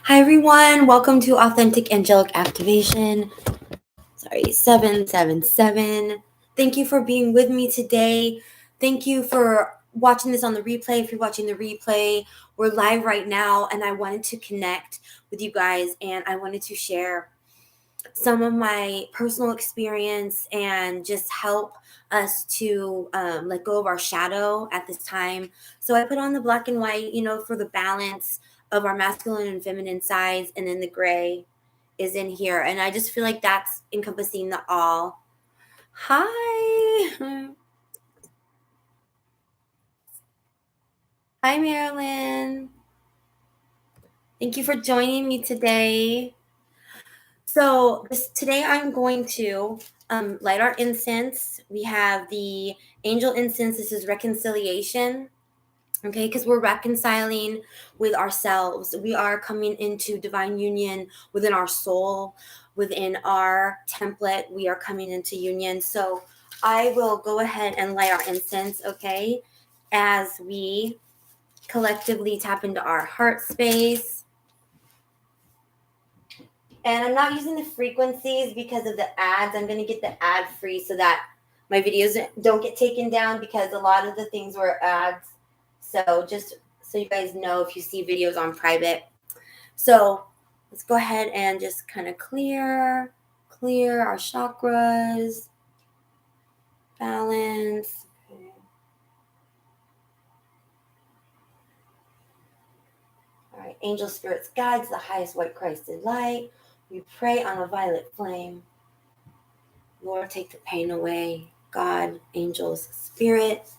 Hi, everyone. Welcome to Authentic Angelic Activation. 777. Thank you for being with me today. Thank you for watching this on the replay. If you're watching the replay, we're live right now, and I wanted to connect with you guys, and I wanted to share some of my personal experience and just help us to let go of our shadow at this time. So I put on the black and white, for the balance of our masculine and feminine sides, and then the gray is in here. And I just feel like that's encompassing the all. Hi. Hi, Marilyn. Thank you for joining me today. So today I'm going to light our incense. We have the angel incense. This is reconciliation. Okay, because we're reconciling with ourselves. We are coming into divine union within our soul, within our template. We are coming into union. So I will go ahead and light our incense, okay, as we collectively tap into our heart space. And I'm not using the frequencies because of the ads. I'm going to get the ad free so that my videos don't get taken down, because a lot of the things were ads. So just so you guys know, if you see videos on private. So let's go ahead and just kind of clear our chakras, balance. Okay. All right, angel spirits, guides, the highest white Christed light. We pray on a violet flame. Lord, take the pain away. God, angels, spirit.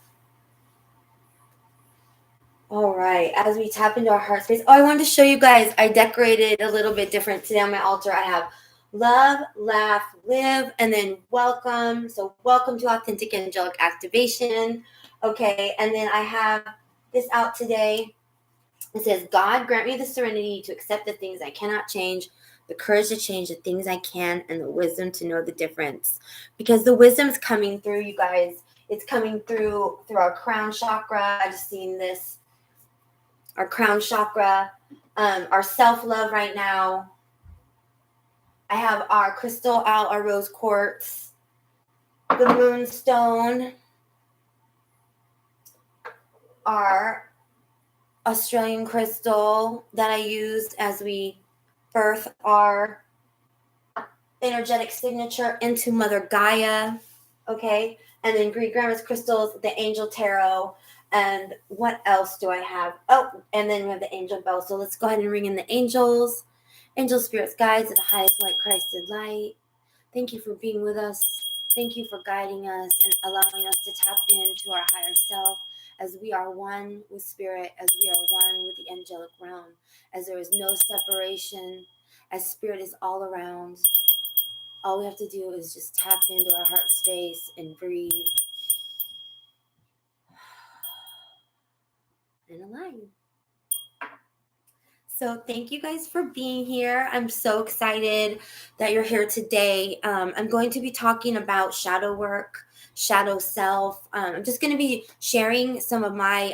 All right, as we tap into our heart space. Oh, I wanted to show you guys, I decorated a little bit different today on my altar. I have love, laugh, live, and then welcome. So welcome to Authentic Angelic Activation. Okay, and then I have this out today. It says, God, grant me the serenity to accept the things I cannot change, the courage to change the things I can, and the wisdom to know the difference. Because the wisdom's coming through, you guys. It's coming through our crown chakra. I just seen this. Our crown chakra, our self-love right now. I have our crystal out, our rose quartz, the moonstone, our Australian crystal that I used as we birth our energetic signature into Mother Gaia, okay? And then Greek Grandma's crystals, the angel tarot. And what else do I have? Oh, and then we have the angel bell. So let's go ahead and ring in the angels. Angel spirits, guides of the highest white Christed light. Thank you for being with us. Thank you for guiding us and allowing us to tap into our higher self, as we are one with spirit, as we are one with the angelic realm, as there is no separation, as spirit is all around. All we have to do is just tap into our heart space and breathe and align. So thank you guys for being here. I'm so excited that you're here today. I'm going to be talking about shadow work, shadow self. I'm just going to be sharing some of my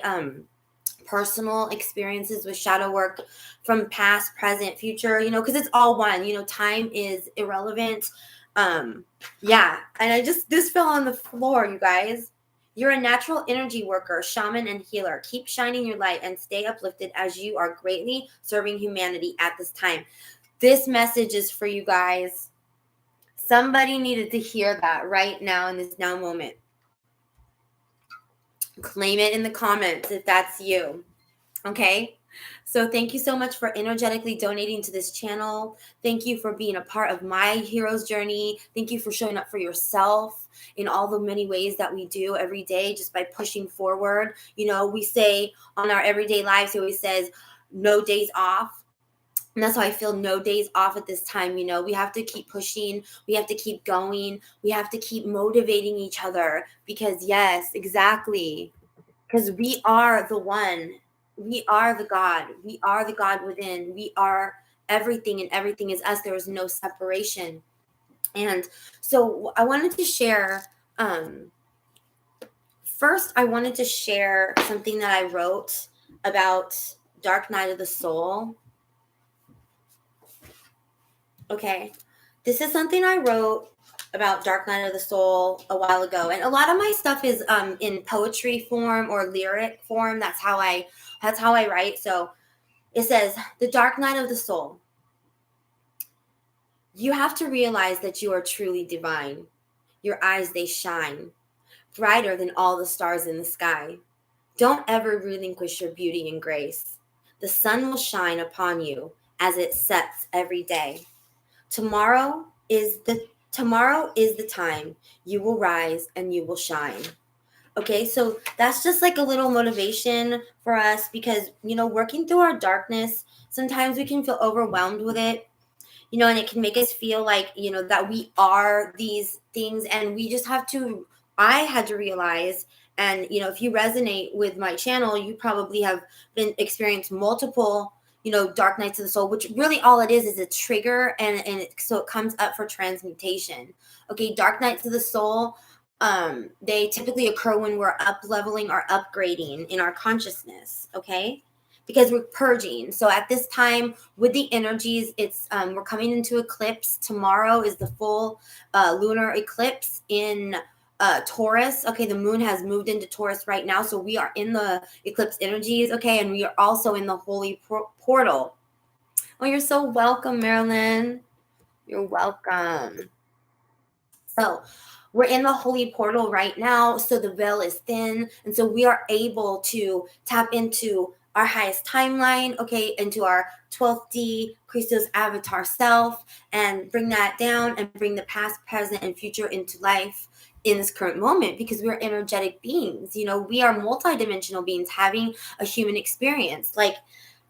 personal experiences with shadow work from past, present, future, because it's all one. Time is irrelevant. Yeah. And this fell on the floor, you guys. You're a natural energy worker, shaman, and healer. Keep shining your light and stay uplifted as you are greatly serving humanity at this time. This message is for you guys. Somebody needed to hear that right now in this now moment. Claim it in the comments if that's you. Okay? So thank you so much for energetically donating to this channel. Thank you for being a part of my hero's journey. Thank you for showing up for yourself in all the many ways that we do every day, just by pushing forward. We say on our everyday lives, he always says, no days off. And that's how I feel, no days off at this time. We have to keep pushing. We have to keep going. We have to keep motivating each other, because yes, exactly. Because we are the one. We are the God. We are the God within. We are everything, and everything is us. There is no separation. And so I wanted to share, first, I wanted to share something that I wrote about Dark Night of the Soul. Okay. This is something I wrote about Dark Night of the Soul a while ago. And a lot of my stuff is in poetry form or lyric form. That's how I write. So it says, "The Dark Night of the Soul. You have to realize that you are truly divine. Your eyes, they shine brighter than all the stars in the sky. Don't ever relinquish your beauty and grace. The sun will shine upon you as it sets every day. Tomorrow is the time you will rise and you will shine." Okay, so that's just like a little motivation for us because, working through our darkness, sometimes we can feel overwhelmed with it, and it can make us feel like, that we are these things, and we just have to, I had to realize, and, if you resonate with my channel, you probably have been experienced multiple, dark nights of the soul, which really all it is a trigger, so it comes up for transmutation. Okay, dark nights of the soul, they typically occur when we're up leveling or upgrading in our consciousness. Okay, because we're purging. So at this time with the energies, it's we're coming into eclipse. Tomorrow is the full lunar eclipse in Taurus. Okay, the moon has moved into Taurus right now, so we are in the eclipse energies. Okay, and we are also in the holy portal. Oh, you're so welcome, Marilyn. You're welcome. So we're in the holy portal right now. So the veil is thin. And so we are able to tap into our highest timeline, okay, into our 12th D Christos avatar self, and bring that down and bring the past, present, and future into life in this current moment, because we're energetic beings. We are multidimensional beings having a human experience. Like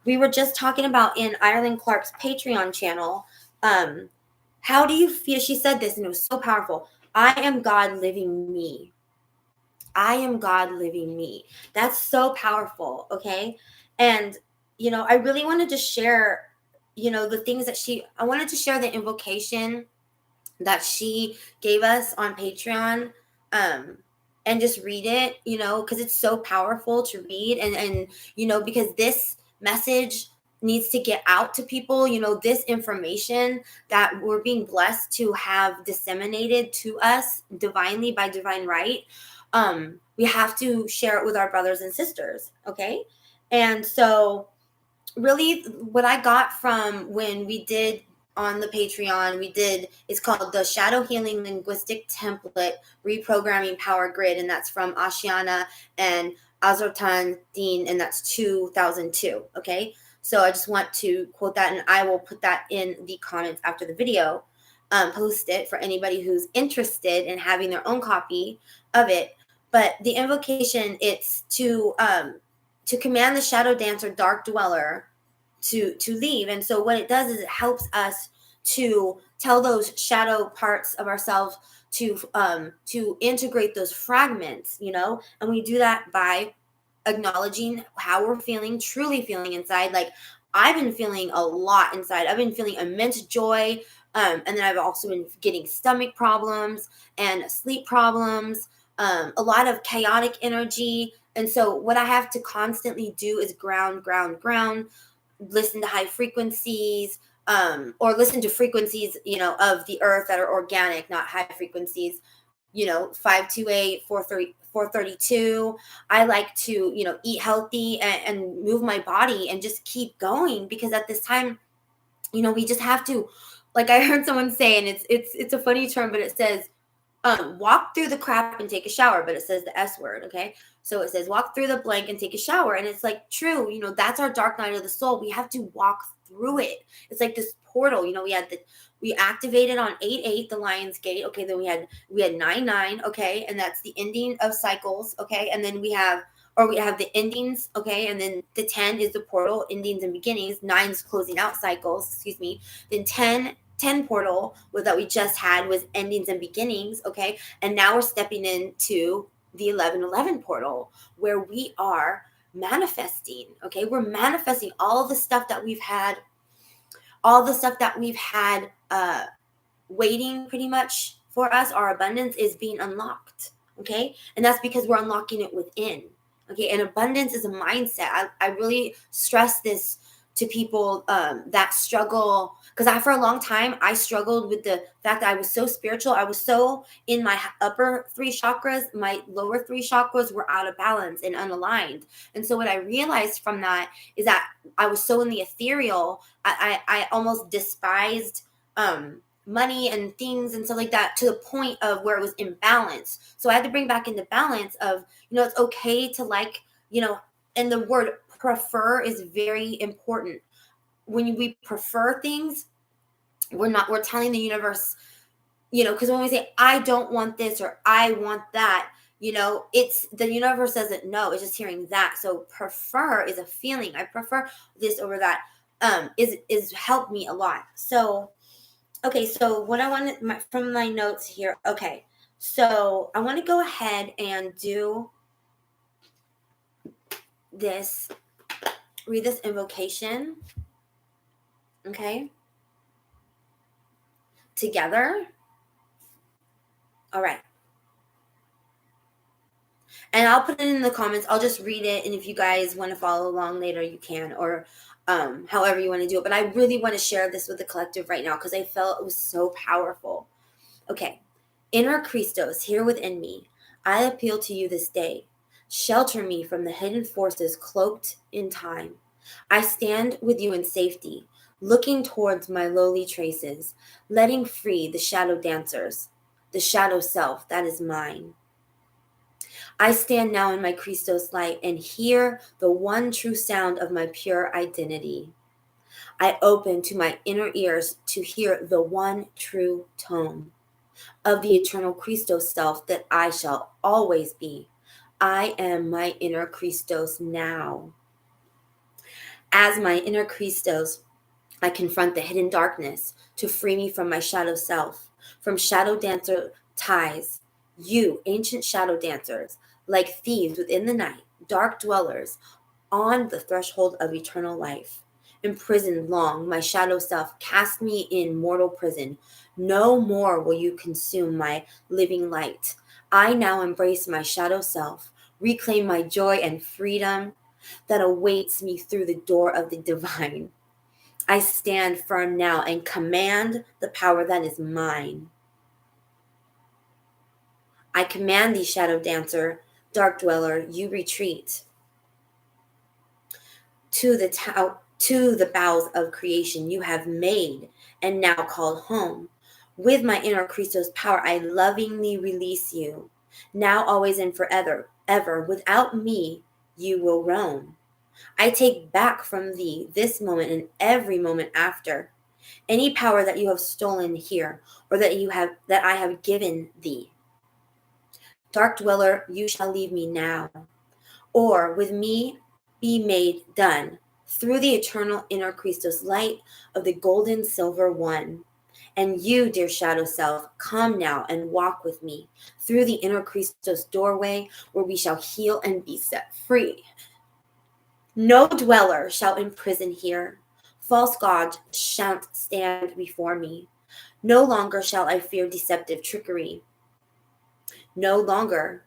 we were just talking about in Ireland Clark's Patreon channel. How do you feel? She said this, and it was so powerful. I am God living me. I am God living me. That's so powerful. Okay. And, I really wanted to share, the things that I wanted to share the invocation that she gave us on Patreon. And just read it, because it's so powerful to read. And, because this message needs to get out to people, this information that we're being blessed to have disseminated to us divinely by divine right. We have to share it with our brothers and sisters. Okay. And so really what I got from when we did on the Patreon, it's called the Shadow Healing Linguistic Template Reprogramming Power Grid, and that's from Ashiana and Azortan Dean, and that's 2002. Okay, so I just want to quote that, and I will put that in the comments after the video, post it for anybody who's interested in having their own copy of it. But the invocation, it's to command the shadow dancer, dark dweller, to leave. And so what it does is it helps us to tell those shadow parts of ourselves to integrate those fragments, and we do that by acknowledging how we're feeling, truly feeling inside. Like I've been feeling a lot inside. I've been feeling immense joy. And then I've also been getting stomach problems and sleep problems, a lot of chaotic energy. And so what I have to constantly do is ground, listen to high frequencies, or listen to frequencies, of the earth that are organic, not high frequencies, 528, 432. I like to, eat healthy and move my body and just keep going, because at this time, we just have to, like I heard someone say, and it's a funny term, but it says, walk through the crap and take a shower, but it says the S word. Okay. So it says walk through the blank and take a shower. And it's like true, that's our dark night of the soul. We have to walk through it. It's like this portal, we activated on 8-8, the Lion's Gate. Okay. Then we had 9-9. Okay. And that's the ending of cycles. Okay. And then we have the endings. Okay. And then the 10 is the portal, endings and beginnings. 9's closing out cycles, excuse me. Then 10 portal that we just had was endings and beginnings. Okay. And now we're stepping into the 11-11 portal, where we are manifesting. Okay. We're manifesting all the stuff that we've had, waiting pretty much for us. Our abundance is being unlocked. Okay. And that's because we're unlocking it within. Okay. And abundance is a mindset. I really stress this to people that struggle, because for a long time I struggled with the fact that I was so spiritual. I was so in my upper 3 chakras, my lower 3 chakras were out of balance and unaligned. And so what I realized from that is that I was so in the ethereal, I almost despised money and things and stuff like that, to the point of where it was imbalanced. So I had to bring back into balance of, it's okay to, like, and the word prefer is very important. When we prefer things, we're telling the universe, because when we say, I don't want this or I want that, it's the universe doesn't know. It's just hearing that. So prefer is a feeling. I prefer this over that, is helped me a lot. So, okay. So what I wanted from my notes here. Okay. So I want to go ahead and do this, read this invocation. Okay. Together. All right. And I'll put it in the comments. I'll just read it. And if you guys want to follow along later, you can, or however you want to do it. But I really want to share this with the collective right now because I felt it was so powerful. Okay. Inner Christos, here within me, I appeal to you this day. Shelter me from the hidden forces cloaked in time. I stand with you in safety, looking towards my lowly traces, letting free the shadow dancers, the shadow self that is mine. I stand now in my Christos light and hear the one true sound of my pure identity. I open to my inner ears to hear the one true tone of the eternal Christos self that I shall always be. I am my inner Christos now. As my inner Christos, I confront the hidden darkness to free me from my shadow self, from shadow dancer ties. You, ancient shadow dancers, like thieves within the night, dark dwellers on the threshold of eternal life. Imprisoned long, my shadow self cast me in mortal prison. No more will you consume my living light. I now embrace my shadow self, reclaim my joy and freedom that awaits me through the door of the divine. I stand firm now and command the power that is mine. I command thee, shadow dancer, dark dweller, you retreat to the bowels of creation you have made and now called home. With my inner Christos power, I lovingly release you. Now, always, and forever, ever, without me, you will roam. I take back from thee this moment and every moment after any power that you have stolen here or that I have given thee. Dark dweller, you shall leave me now, or with me be made done through the eternal inner Christos light of the golden silver one. And you, dear shadow self, come now and walk with me through the inner Christos doorway where we shall heal and be set free. No dweller shall imprison here. False gods shan't stand before me. No longer shall I fear deceptive trickery. No longer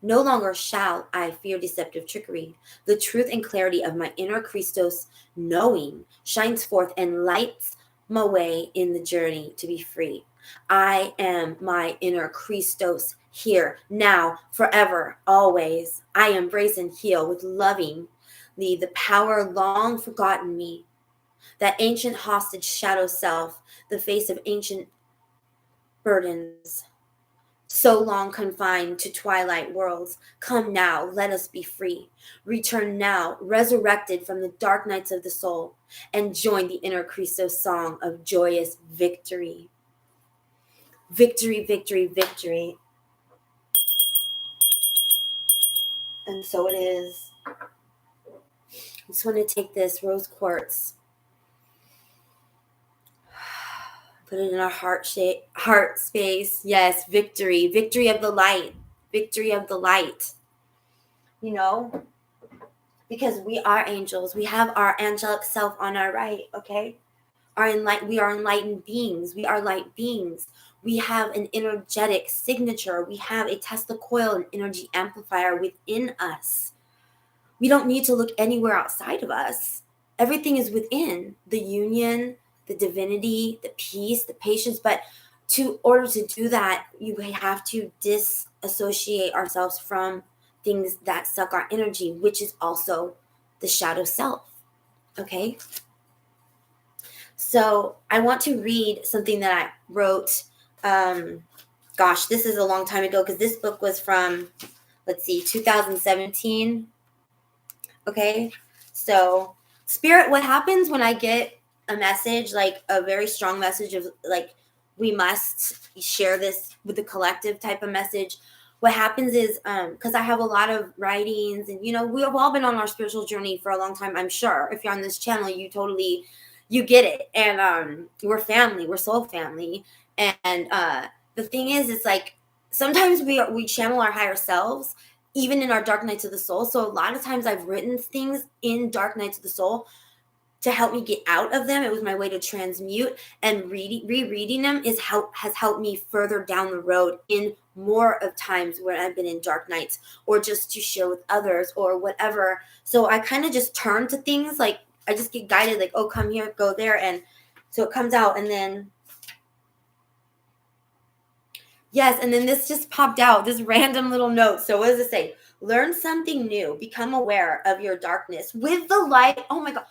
no longer shall I fear deceptive trickery. The truth and clarity of my inner Christos knowing shines forth and lights my way in the journey to be free. I am my inner Christos here, now, forever, always. I embrace and heal with lovingly the power long forgotten me, that ancient hostage shadow self, the face of ancient burdens, so long confined to twilight worlds. Come now, let us be free. Return now, resurrected from the dark nights of the soul, and join the inner Christos song of joyous victory. Victory, victory, victory. And so it is. I just want to take this rose quartz, put it in our heart space. Yes, victory, victory of the light, victory of the light. Because we are angels. We have our angelic self on our right, okay? We are enlightened beings. We are light beings. We have an energetic signature. We have a Tesla coil and energy amplifier within us. We don't need to look anywhere outside of us. Everything is within the union, the divinity, the peace, the patience. But to order to do that, you have to disassociate ourselves from things that suck our energy, which is also the shadow self. Okay. So I want to read something that I wrote. Gosh, this is a long time ago because this book was from, let's see, 2017. Okay. So, Spirit, what happens when I get a message, like a very strong message of like, we must share this with the collective type of message? What happens is, because I have a lot of writings, and we have all been on our spiritual journey for a long time. I'm sure if you're on this channel, you get it. And we're family, we're soul family. And the thing is, it's like sometimes we channel our higher selves, even in our dark nights of the soul. So a lot of times I've written things in dark nights of the soul to help me get out of them. It was my way to transmute, and rereading them has helped me further down the road in more of times where I've been in dark nights, or just to share with others or whatever. So I kind of just turn to things, like I just get guided, like, oh, come here, go there. And so it comes out. And then, yes, and then this just popped out, this random little note. So what does it say? Learn something new. Become aware of your darkness with the light. Oh my God.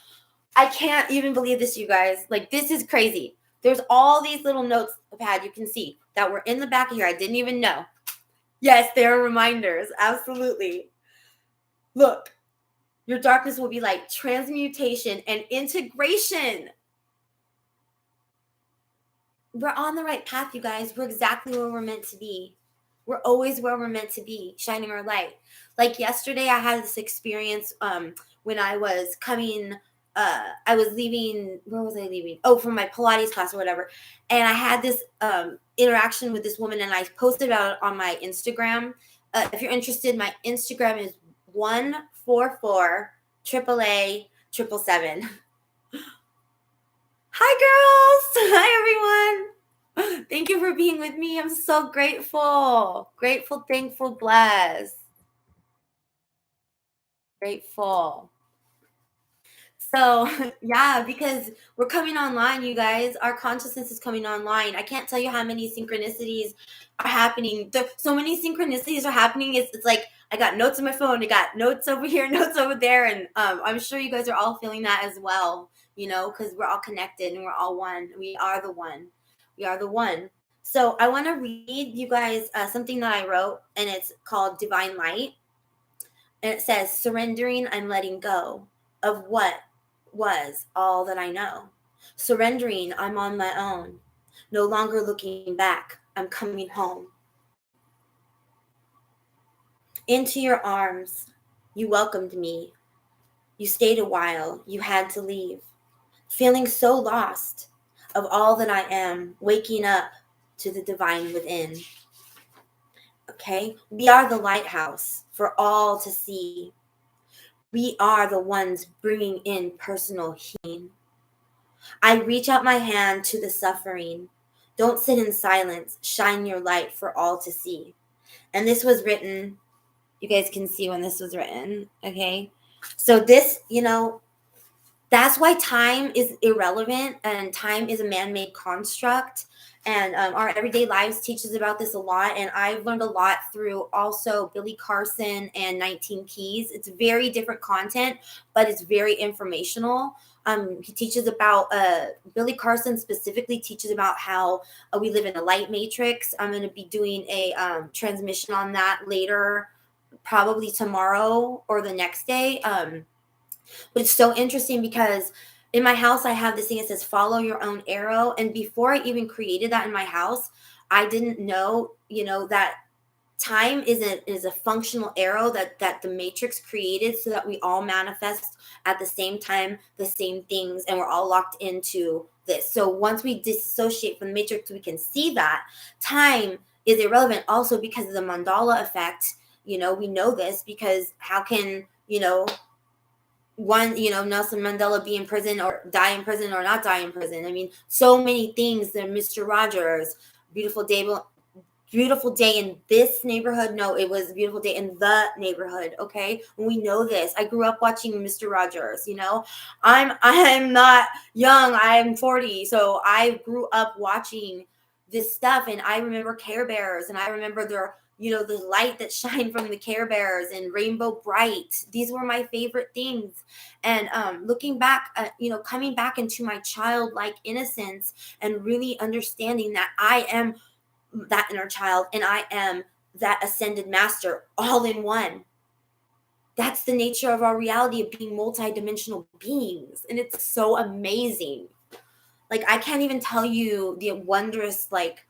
I can't even believe this, you guys. Like, this is crazy. There's all these little notes pad you can see that were in the back of here. I didn't even know. Yes, they're reminders. Absolutely. Look, your darkness will be like transmutation and integration. We're on the right path, you guys. We're exactly where we're meant to be. We're always where we're meant to be, shining our light. Like yesterday, I had this experience when I was coming. I was leaving. Where was I leaving? Oh, from my Pilates class or whatever. And I had this interaction with this woman, and I posted about it on my Instagram. If you're interested, my Instagram is 144 AAA 777. Hi, girls. Hi, everyone. Thank you for being with me. I'm so grateful. Grateful, thankful, blessed. Grateful. So, yeah, because we're coming online, you guys. Our consciousness is coming online. I can't tell you how many synchronicities are happening. So many synchronicities are happening. It's like I got notes on my phone. I got notes over here, notes over there. And I'm sure you guys are all feeling that as well, because we're all connected and we're all one. We are the one. We are the one. So I want to read you guys something that I wrote, and it's called Divine Light. And it says, surrendering, I'm letting go of what was all that I know. Surrendering, I'm on my own. No longer looking back, I'm coming home. Into your arms, you welcomed me. You stayed a while, you had to leave. Feeling so lost of all that I am, waking up to the divine within. Okay, we are the lighthouse for all to see. We are the ones bringing in personal healing. I reach out my hand to the suffering. Don't sit in silence. Shine your light for all to see. And this was written, you guys can see when this was written, okay? So this, that's why time is irrelevant, and time is a man-made construct. And our everyday lives teaches about this a lot. And I've learned a lot through also Billy Carson and 19 Keys. It's very different content, but it's very informational. He teaches about, Billy Carson specifically teaches about how we live in a light matrix. I'm going to be doing a transmission on that later, probably tomorrow or the next day. But it's so interesting because in my house, I have this thing that says follow your own arrow. And before I even created that in my house, I didn't know, that time is a functional arrow that the matrix created so that we all manifest at the same time, the same things, and we're all locked into this. So once we disassociate from the matrix, we can see that time is irrelevant also because of the mandala effect. We know this because how can, Nelson Mandela be in prison or die in prison or not die in prison? I mean, so many things. That Mr. Rogers, beautiful beautiful day in this neighborhood. No, it was a beautiful day in the neighborhood. Okay. And we know this. I grew up watching Mr. Rogers, you know. I'm not young. I'm 40. So I grew up watching this stuff, and I remember Care Bears, and I remember their, you know, the light that shined from the Care Bears and Rainbow Bright. These were my favorite things. And looking back, you know, coming back into my childlike innocence and really understanding that I am that inner child and I am that ascended master all in one. That's the nature of our reality of being multidimensional beings. And it's so amazing. Like, I can't even tell you the wondrous, like,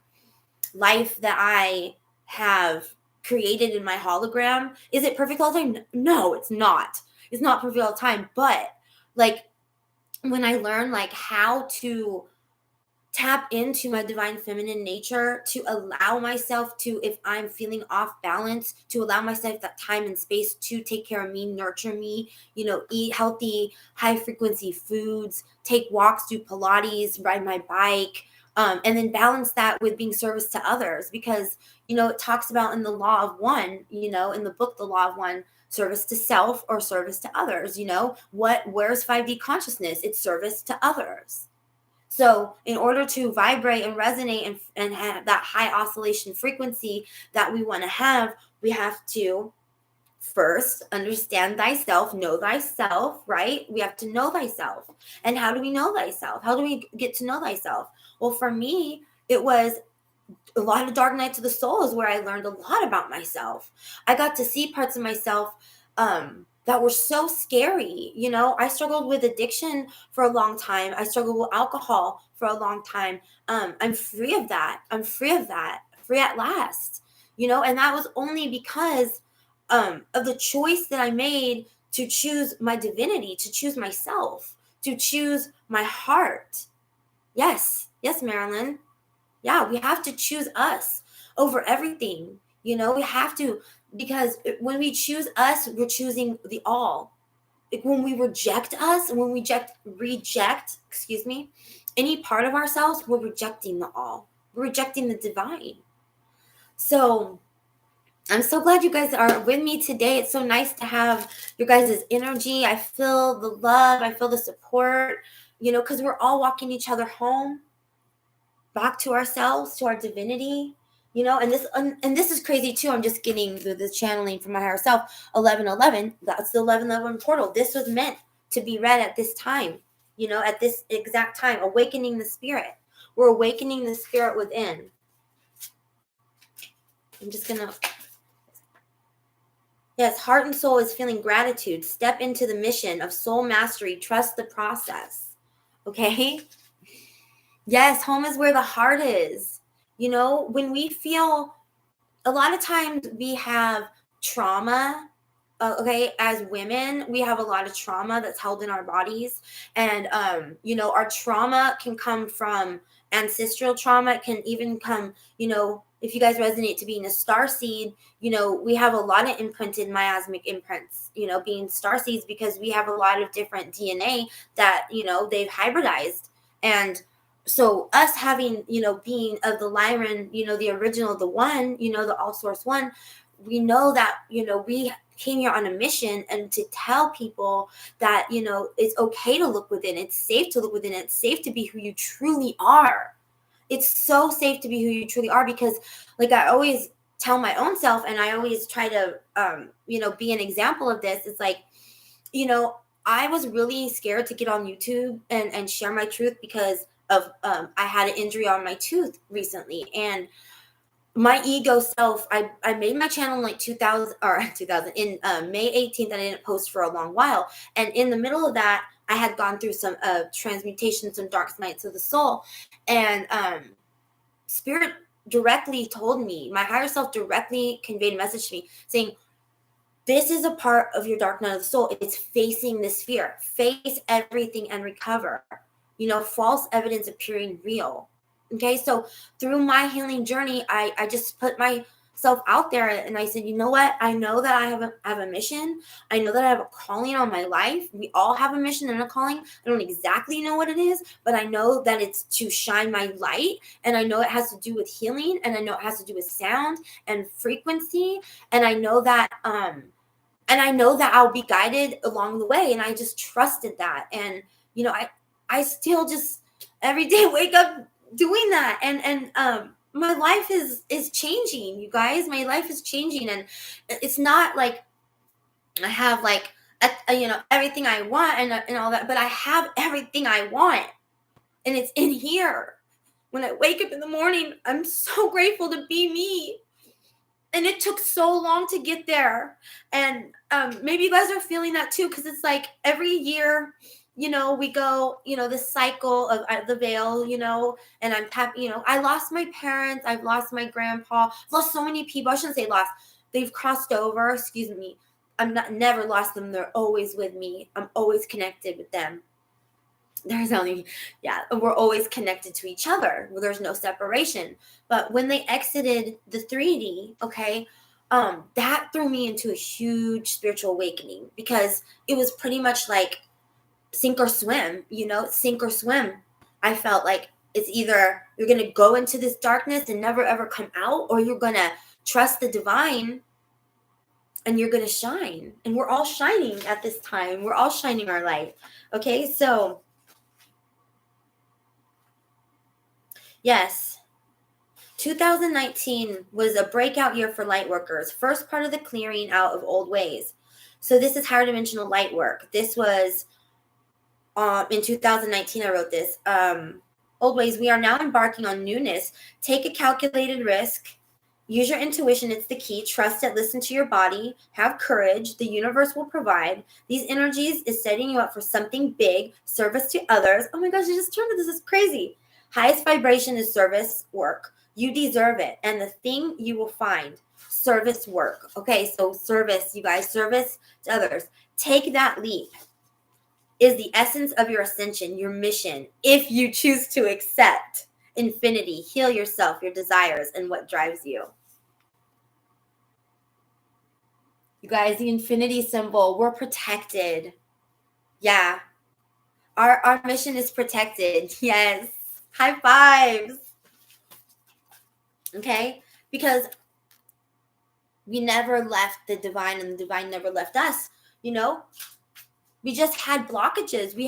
life that I have created in my hologram. Is it perfect all the time? No, it's not. It's not perfect all the time. But, like, when I learn, like, how to tap into my divine feminine nature, to allow myself to, if I'm feeling off balance, to allow myself that time and space to take care of me, nurture me, you know, eat healthy, high frequency foods, take walks, do Pilates, ride my bike, and then balance that with being service to others. Because, you know, it talks about in the law of one, you know, in the book, The Law of One, service to self or service to others. You know, where's 5D consciousness? It's service to others. So in order to vibrate and resonate and have that high oscillation frequency that we want to have, we have to first understand thyself, know thyself, right? We have to know thyself. And how do we know thyself? How do we get to know thyself? Well, for me, it was a lot of dark nights of the soul is where I learned a lot about myself. I got to see parts of myself that were so scary. You know, I struggled with addiction for a long time. I struggled with alcohol for a long time. I'm free of that. I'm free of that. Free at last. You know, and that was only because of the choice that I made to choose my divinity, to choose myself, to choose my heart. Yes, Marilyn. Yeah, we have to choose us over everything. You know, we have to, because when we choose us, we're choosing the all. Like, when we reject us, when we reject, excuse me, any part of ourselves, we're rejecting the all. We're rejecting the divine. So I'm so glad you guys are with me today. It's so nice to have your guys' energy. I feel the love. I feel the support, you know, because we're all walking each other home, back to ourselves, to our divinity, you know. And this is crazy too. I'm just getting the channeling from my higher self. 1111, that's the 1111 portal. This was meant to be read at this time, you know, at this exact time. Awakening the spirit. We're awakening the spirit within. I'm just gonna, yes, heart and soul is feeling gratitude. Step into the mission of soul mastery. Trust the process. Okay. Yes, home is where the heart is. You know, when we feel, a lot of times we have trauma. Okay, as women, we have a lot of trauma that's held in our bodies. And, you know, our trauma can come from ancestral trauma. It can even come, you know, if you guys resonate to being a star seed, you know, we have a lot of imprinted miasmic imprints, you know, being star seeds, because we have a lot of different DNA that, you know, they've hybridized. And so us having, you know, being of the Lyran, you know, the original, the one, you know, the all source one, we know that, you know, we came here on a mission, and to tell people that, you know, it's okay to look within. It's safe to look within. It's safe to be who you truly are. It's so safe to be who you truly are, because, like, I always tell my own self, and I always try to, you know, be an example of this. It's like, you know, I was really scared to get on YouTube and share my truth, because of I had an injury on my tooth recently, and my ego self, I made my channel in like 2000 in May 18th, and I didn't post for a long while. And in the middle of that, I had gone through some transmutation, some dark nights of the soul, and spirit directly told me, my higher self directly conveyed a message to me saying, this is a part of your dark night of the soul. It's facing this fear. Face everything and recover. You know, false evidence appearing real. Okay, so through my healing journey, I just put my myself out there, and I said, you know what? I know that I have a mission. I know that I have a calling on my life. We all have a mission and a calling. I don't exactly know what it is, but I know that it's to shine my light, and I know it has to do with healing, and I know it has to do with sound and frequency, and I know that I'll be guided along the way, and I just trusted that. And I still just every day wake up doing that, and my life is changing, you guys. My life is changing, and it's not like I have like everything I want and all that, but I have everything I want, and it's in here. When I wake up in the morning, I'm so grateful to be me. And it took so long to get there. And maybe you guys are feeling that too, because it's like every year, we go, this cycle of the veil, and I'm happy, I lost my parents. I've lost my grandpa. I've lost so many people. I shouldn't say lost. They've crossed over. Excuse me. Never lost them. They're always with me. I'm always connected with them. We're always connected to each other. There's no separation. But when they exited the 3D, okay, that threw me into a huge spiritual awakening, because it was pretty much like sink or swim, sink or swim. I felt like it's either you're going to go into this darkness and never ever come out, or you're going to trust the divine and you're going to shine. And we're all shining at this time. We're all shining our light. Okay, so yes, 2019 was a breakout year for light workers. First part of the clearing out of old ways. So this is higher dimensional light work. This was in 2019. I wrote this. Old ways. We are now embarking on newness. Take a calculated risk. Use your intuition. It's the key. Trust it. Listen to your body. Have courage. The universe will provide. These energies is setting you up for something big. Service to others. Oh my gosh, I just turned it. This is crazy. Highest vibration is service work. You deserve it. And the thing you will find, service work. Okay, so service, you guys, service to others. Take that leap. Is the essence of your ascension, your mission, if you choose to accept infinity, heal yourself, your desires, and what drives you. You guys, the infinity symbol, we're protected. Yeah. Our mission is protected. Yes. High fives. Okay? Because we never left the divine, and the divine never left us. We just had blockages. We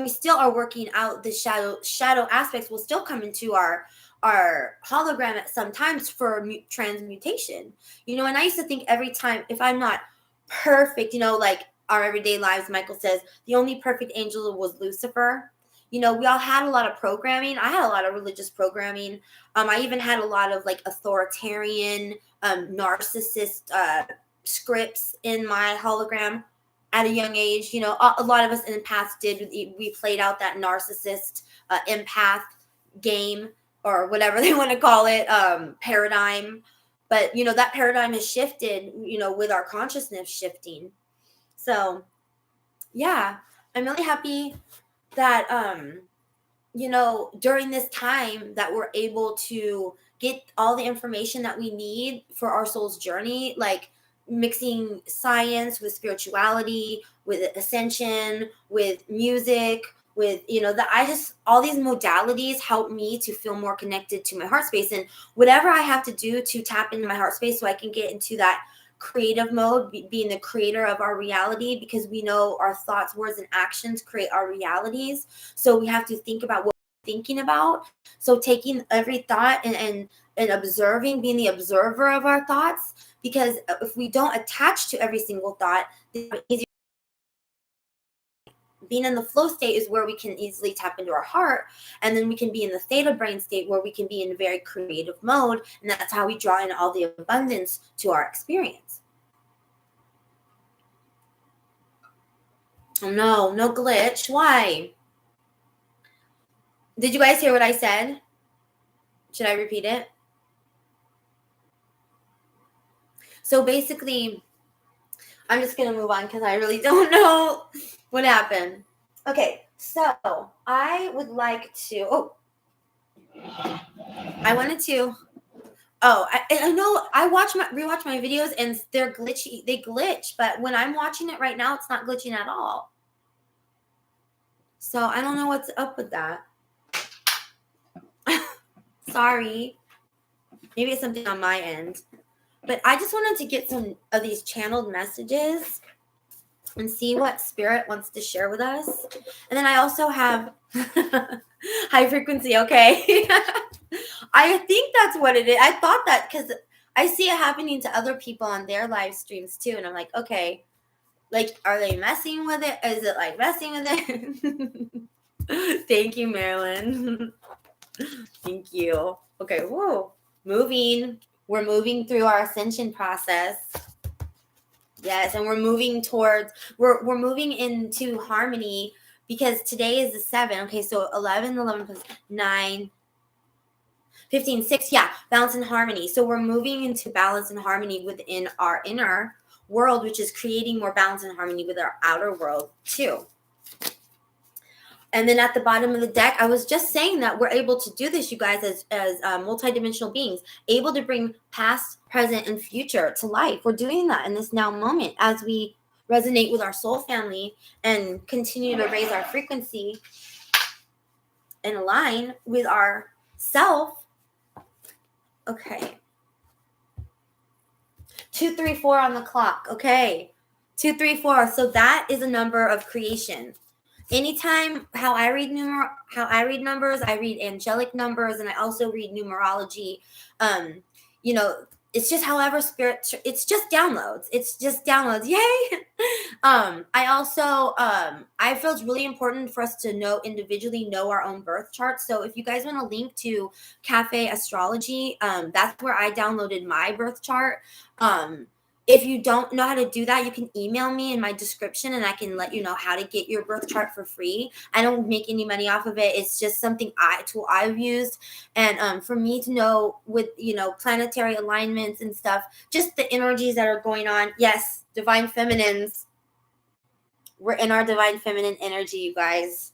still are working out the shadow aspects will still come into our hologram at some times for transmutation. And I used to think every time, if I'm not perfect, like our everyday lives, Michael says, the only perfect angel was Lucifer. We all had a lot of programming. I had a lot of religious programming. I even had a lot of like authoritarian, narcissist scripts in my hologram at a young age. A lot of us in the past we played out that narcissist empath game, or whatever they want to call it, paradigm. But, that paradigm has shifted, with our consciousness shifting. So, yeah, I'm really happy that, during this time that we're able to get all the information that we need for our soul's journey, like mixing science with spirituality, with ascension, with music, with all these modalities help me to feel more connected to my heart space. And whatever I have to do to tap into my heart space so I can get into that creative mode, being the creator of our reality, because we know our thoughts, words, and actions create our realities. So we have to think about what we're thinking about. So taking every thought and observing, being the observer of our thoughts, because if we don't attach to every single thought, being in the flow state is where we can easily tap into our heart, and then we can be in the theta brain state where we can be in a very creative mode, and that's how we draw in all the abundance to our experience. Oh no glitch. Why? Did you guys hear what I said? Should I repeat it? So basically, I'm just going to move on because I really don't know what happened. Okay, so I would like to, I wanted to Oh, I know. I rewatch my videos and they're glitchy. They glitch, but when I'm watching it right now, it's not glitching at all. So I don't know what's up with that. Sorry. Maybe it's something on my end. But I just wanted to get some of these channeled messages and see what spirit wants to share with us. And then I also have high frequency, okay? I think that's what it is. I thought that because I see it happening to other people on their live streams too. And I'm like, okay, like, are they messing with it? Is it like messing with it? Thank you, Marilyn. Thank you. Okay, whoa. Moving. We're moving through our ascension process. Yes, and we're moving towards, we're moving into harmony because today is the 7. Okay, so 11 plus 9, 15, 6, yeah, balance and harmony. So we're moving into balance and harmony within our inner world, which is creating more balance and harmony with our outer world too. And then at the bottom of the deck, I was just saying that we're able to do this, you guys, as multidimensional beings, able to bring past, present, and future to life. We're doing that in this now moment as we resonate with our soul family and continue to raise our frequency and align with our self. Okay. 2, 3, 4 on the clock. Okay. 2, 3, 4. So that is a number of creation. Anytime how I read numbers, I read angelic numbers, and I also read numerology. You know, it's just however spirit. It's just downloads. It's just downloads. Yay! I also I feel it's really important for us to individually know our own birth chart. So if you guys want to link to Cafe Astrology, that's where I downloaded my birth chart. If you don't know how to do that, you can email me in my description and I can let you know how to get your birth chart for free. I don't make any money off of it. It's just something I've used. And for me to know with, planetary alignments and stuff, just the energies that are going on. Yes, divine feminines. We're in our divine feminine energy, you guys,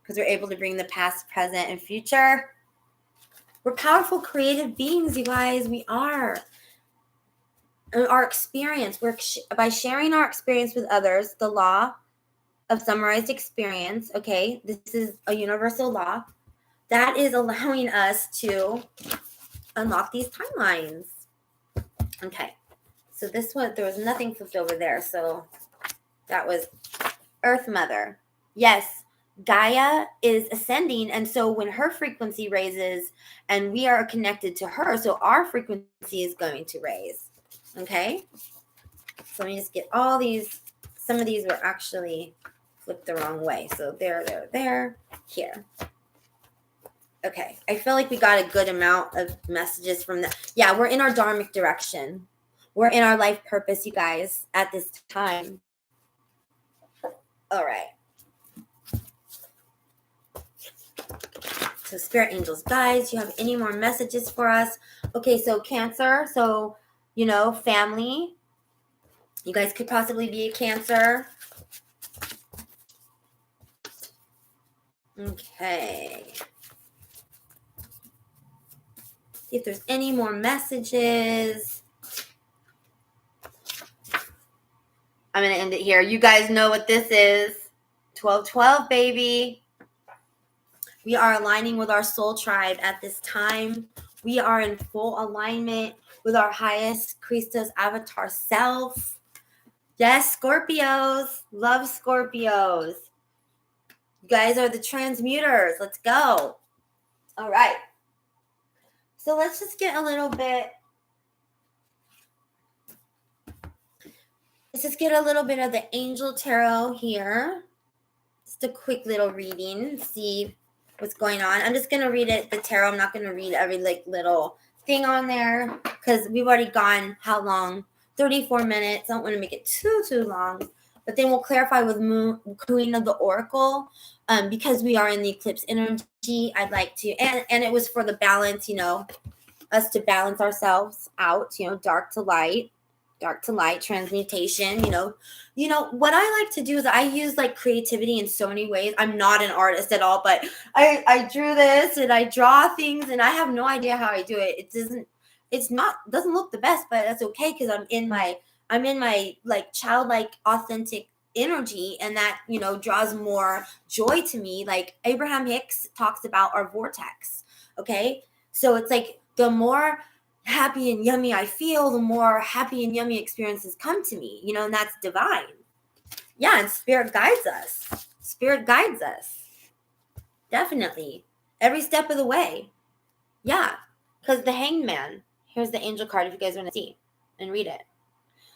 because we're able to bring the past, present, and future. We're powerful, creative beings, you guys. We are. Our experience, by sharing our experience with others, the law of summarized experience, okay, this is a universal law, that is allowing us to unlock these timelines. Okay, so this one, there was nothing flipped over there, so that was Earth Mother. Yes, Gaia is ascending, and so when her frequency raises and we are connected to her, so our frequency is going to raise. Okay, so let me just get all these. Some of these were actually flipped the wrong way. So there, here. Okay, I feel like we got a good amount of messages from that. Yeah, we're in our dharmic direction. We're in our life purpose, you guys, at this time. All right. So spirit angels, guys, you have any more messages for us? Okay, so Cancer, so family. You guys could possibly be a Cancer. Okay. See if there's any more messages. I'm going to end it here. You guys know what this is. 1212, baby. We are aligning with our soul tribe at this time. We are in full alignment with our highest Christos avatar self. Yes, Scorpios. Love Scorpios. You guys are the transmuters. Let's go. All right. So let's just get a little bit. Let's just get a little bit of the Angel Tarot here. Just a quick little reading. See what's going on. I'm just going to read it, the tarot. I'm not going to read every little thing on there because we've already gone how long? 34 minutes. I don't want to make it too long. But then we'll clarify with Queen of the Oracle because we are in the eclipse energy. I'd like to, and it was for the balance, us to balance ourselves out, dark to light. dark to light, transmutation, what I like to do is I use like creativity in so many ways. I'm not an artist at all, but I drew this and I draw things and I have no idea how I do it. Doesn't look the best, but that's okay because I'm in my like childlike authentic energy, and that draws more joy to me. Like Abraham Hicks talks about our vortex. Okay, so it's like the more happy and yummy I feel, the more happy and yummy experiences come to me, and that's divine. Yeah, and spirit guides us. Definitely. Every step of the way. Yeah, because the hangman, here's the angel card if you guys want to see and read it.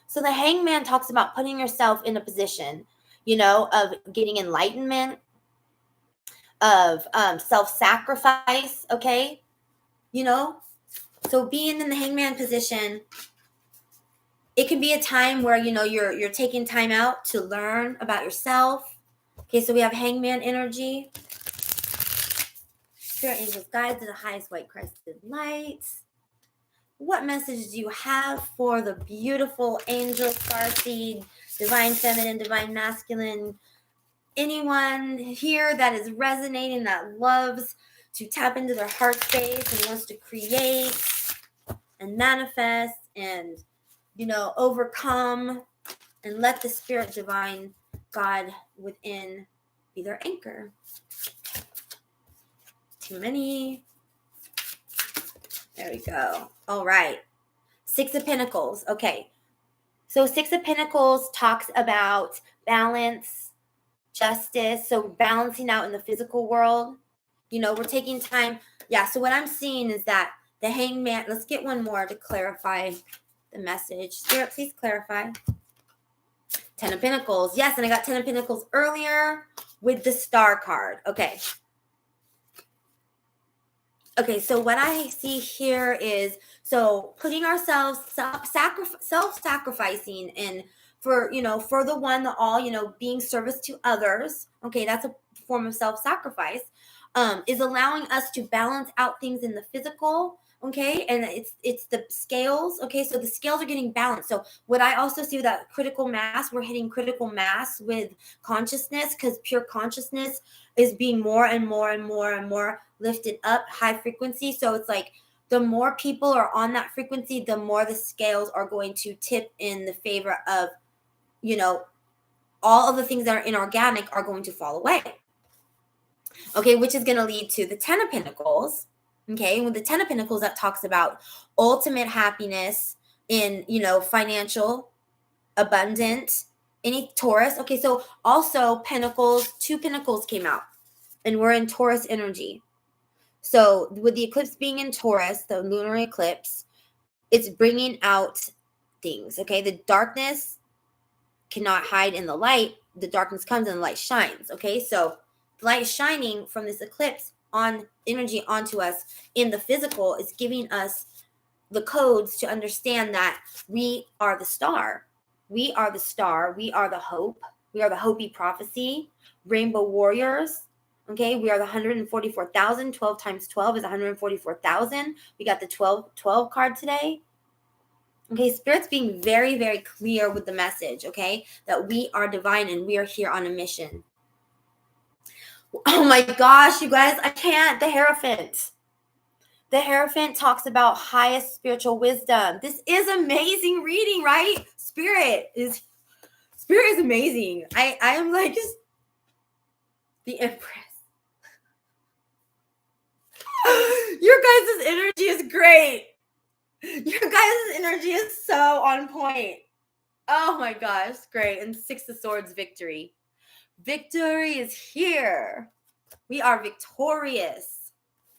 So the hangman talks about putting yourself in a position, of getting enlightenment, of self-sacrifice, okay? So being in the hangman position, it can be a time where, you're taking time out to learn about yourself. Okay, so we have hangman energy. Spirit angels, guides to the highest white crested lights. What message do you have for the beautiful angel, starseed, divine feminine, divine masculine, anyone here that is resonating, that loves to tap into their heart space and wants to create and manifest and, overcome, and let the spirit divine God within be their anchor? Too many. There we go. All right. Six of Pentacles. Okay. So Six of Pentacles talks about balance, justice. So balancing out in the physical world. We're taking time. Yeah. So what I'm seeing is that the hangman, let's get one more to clarify the message. Spirit, please clarify. 10 of Pentacles. Yes. And I got 10 of Pentacles earlier with the star card. Okay. Okay, so what I see here is, so putting ourselves, self-sacrificing, and for the one, the all, being service to others. Okay, that's a form of self-sacrifice. Is allowing us to balance out things in the physical. Okay, and it's the scales. Okay, so the scales are getting balanced. So what I also see with that critical mass, we're hitting critical mass with consciousness, because pure consciousness is being more and more and more and more lifted up, high frequency. So it's like the more people are on that frequency, the more the scales are going to tip in the favor of, all of the things that are inorganic are going to fall away. Okay, which is going to lead to the 10 of Pentacles. Okay, with the 10 of Pentacles, that talks about ultimate happiness in, financial, abundant, any Taurus. Okay, so also Pentacles, 2 Pentacles came out, and we're in Taurus energy. So with the eclipse being in Taurus, the lunar eclipse, it's bringing out things. Okay, the darkness cannot hide in the light. The darkness comes and the light shines. Okay, so the light shining from this eclipse on energy onto us in the physical is giving us the codes to understand that we are the star. We are the star. We are the hope. We are the Hopi prophecy, rainbow warriors. Okay, we are the 144,000. 12 times 12 is 144,000. We got the 12 card today. Okay, Spirit's being very, very clear with the message, okay, that we are divine and we are here on a mission. Oh my gosh, you guys, I can't. The Hierophant. The Hierophant talks about highest spiritual wisdom. This is amazing reading, right? Spirit is amazing. I am like just the Empress. Your guys' energy is great. Your guys' energy is so on point. Oh my gosh, great. And 6 of Swords, victory. Victory is here. We are victorious.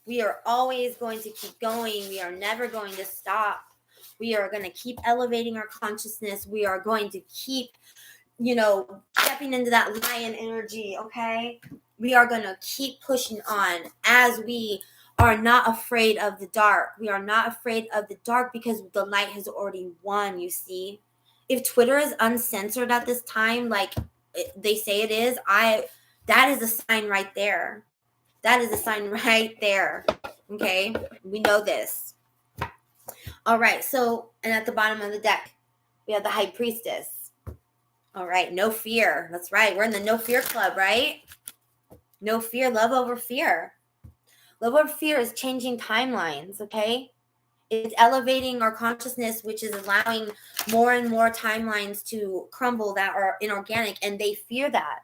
We are always going to keep going. We are never going to stop. We are going to keep elevating our consciousness. We are going to keep, stepping into that lion energy, okay? We are going to keep pushing on as we are not afraid of the dark. We are not afraid of the dark because the light has already won, you see. If Twitter is uncensored at this time, like they say it is, that is a sign right there. That is a sign right there. Okay? We know this. All right. So, and at the bottom of the deck, We have the high priestess. All right, no fear. That's right. We're in the no fear club, right? No fear, love over fear. Love over fear is changing timelines, okay? It's elevating our consciousness, which is allowing more and more timelines to crumble that are inorganic, and they fear that.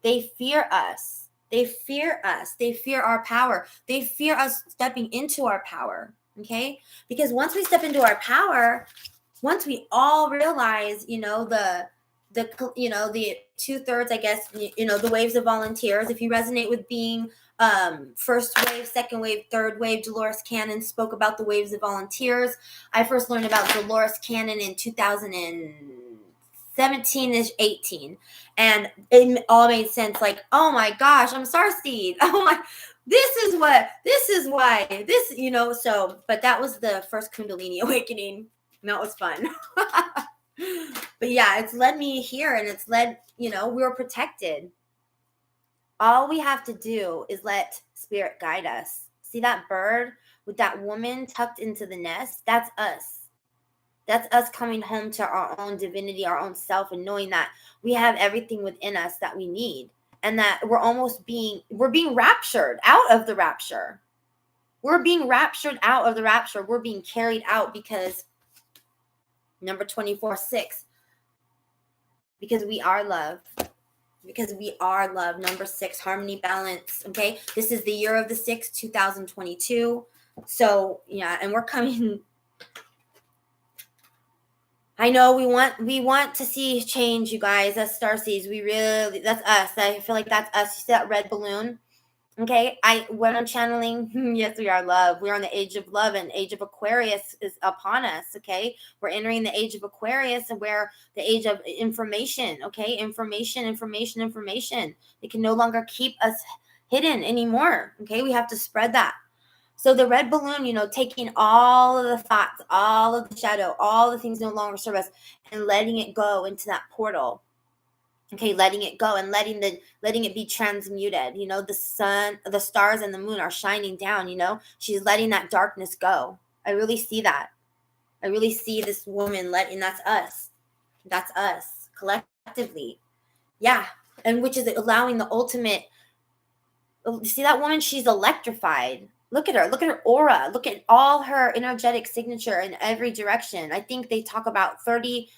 They fear us. They fear us. They fear our power. They fear us stepping into our power, okay? Because once we step into our power, once we all realize, the 2/3, I guess, the waves of volunteers, if you resonate with being first wave, second wave, third wave, Dolores Cannon spoke about the waves of volunteers. I first learned about Dolores Cannon in 2017-ish, 18, and it all made sense. Like, oh my gosh, I'm Starseed. Oh my, this is why this, so, but that was the first Kundalini awakening. That was fun. But yeah, it's led me here, and it's led, we were protected. All we have to do is let spirit guide us. See that bird with that woman tucked into the nest? That's us. That's us coming home to our own divinity, our own self, and knowing that we have everything within us that we need, and that we're being raptured out of the rapture. We're being raptured out of the rapture. We're being carried out because number 24/6, because we are love. Because we are love. Number 6, harmony, balance. Okay, this is the year of the 6, 2022. So yeah, and we're coming. I know we want to see change, you guys. That's Starseeds. That's us. I feel like that's us. You see that red balloon? Okay, when I'm channeling, yes, we are love. We're on the age of love, and age of Aquarius is upon us. Okay, we're entering the age of Aquarius, and we're the age of information. Okay, information. It can no longer keep us hidden anymore. Okay, we have to spread that. So the red balloon, taking all of the thoughts, all of the shadow, all the things no longer serve us, and letting it go into that portal. Okay, letting it go and letting it be transmuted. The sun, the stars, and the moon are shining down. She's letting that darkness go. I really see that. I really see this woman letting. That's us. That's us collectively. Yeah, and which is allowing the ultimate. See that woman? She's electrified. Look at her. Look at her aura. Look at all her energetic signature in every direction. I think they talk about 30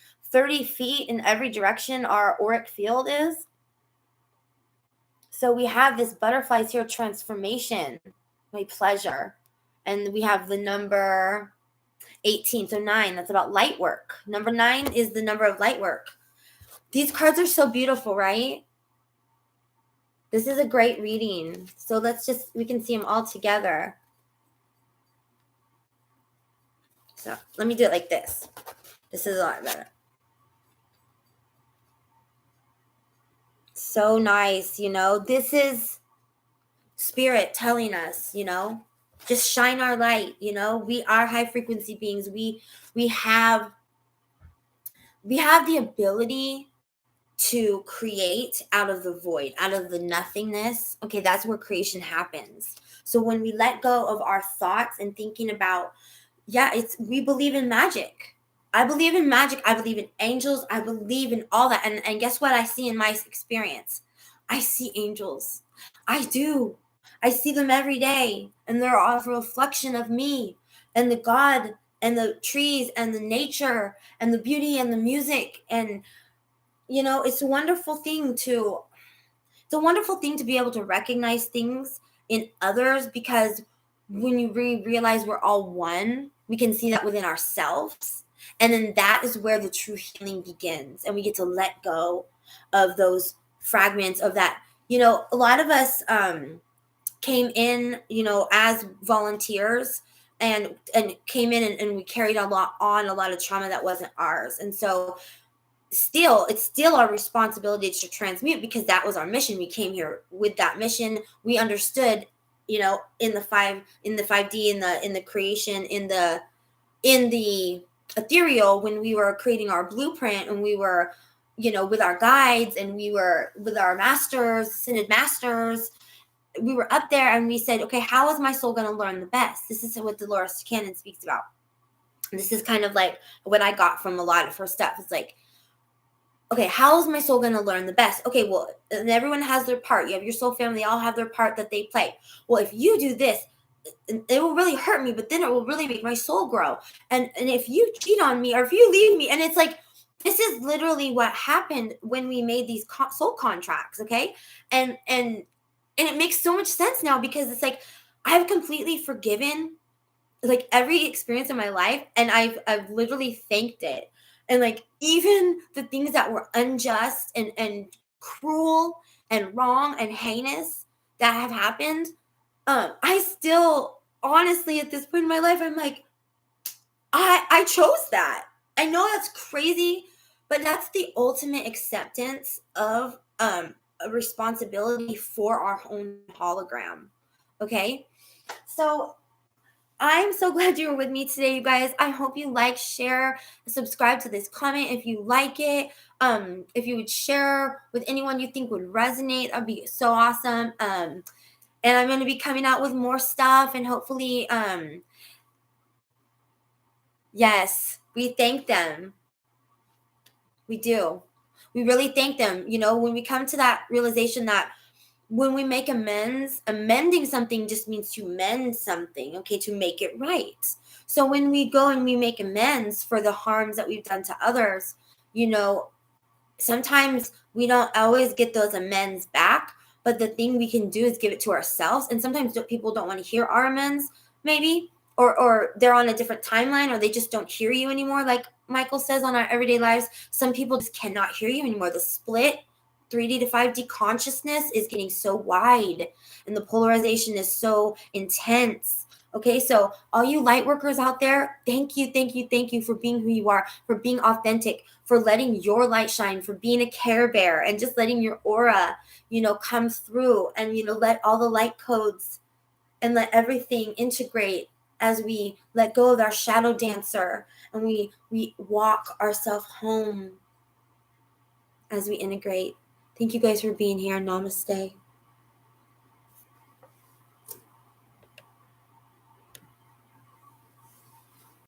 feet in every direction our auric field is. So we have this butterflies here, transformation, my pleasure. And we have the number 18, so 9, that's about light work. Number 9 is the number of light work. These cards are so beautiful, right? This is a great reading. So we can see them all together. So let me do it like this. This is a lot better. So nice, this is spirit telling us, just shine our light, we are high frequency beings. We have the ability to create out of the void, out of the nothingness. Okay, that's where creation happens. So when we let go of our thoughts and thinking about, we believe in magic. I believe in magic. I believe in angels. I believe in all that. And guess what I see in my experience? I see angels. I do. I see them every day. And they're all a reflection of me and the God and the trees and the nature and the beauty and the music. And, it's a wonderful thing to be able to recognize things in others, because when you realize we're all one, we can see that within ourselves. And then that is where the true healing begins. And we get to let go of those fragments of that. A lot of us came in, as volunteers and came in and we carried a lot of trauma that wasn't ours. And so it's still our responsibility to transmute, because that was our mission. We came here with that mission. We understood, in the 5D, in the creation, in the ethereal, when we were creating our blueprint, and we were, with our guides, and we were with our masters, ascended masters, we were up there, and we said, okay, how is my soul going to learn the best? This is what Dolores Cannon speaks about. this is kind of like what I got from a lot of her stuff. It's like, okay, how is my soul going to learn the best? Okay, well, and everyone has their part. You have your soul family, they all have their part that they play. Well, if you do this, it will really hurt me, but then it will really make my soul grow. And if you cheat on me or if you leave me, and it's like, this is literally what happened when we made these soul contracts, okay? And it makes so much sense now, because it's like, I've completely forgiven like every experience in my life, and I've literally thanked it. And like, even the things that were unjust and cruel and wrong and heinous that have happened, I still, honestly, at this point in my life, I'm like, I chose that. I know that's crazy, but that's the ultimate acceptance of a responsibility for our own hologram. Okay? So I'm so glad you were with me today, you guys. I hope you like, share, subscribe to this comment if you like it. If you would share with anyone you think would resonate, that'd be so awesome. And I'm going to be coming out with more stuff, and hopefully, yes, we thank them. We do. We really thank them. You know, when we come to that realization that when we make amends, amending something just means to mend something, okay, to make it right. So when we go and we make amends for the harms that we've done to others, you know, sometimes we don't always get those amends back, but the thing we can do is give it to ourselves. And sometimes people don't want to hear our amends, maybe, or they're on a different timeline, or they just don't hear you anymore. Like Michael says, on our everyday lives, some people just cannot hear you anymore. The split 3D to 5D consciousness is getting so wide, and the polarization is so intense. Okay, so all you light workers out there, thank you, thank you, thank you for being who you are, for being authentic, for letting your light shine, for being a care bear, and just letting your aura, you know, come through, and, you know, let all the light codes and let everything integrate as we let go of our shadow dancer, and we walk ourselves home as we integrate. Thank you guys for being here. Namaste.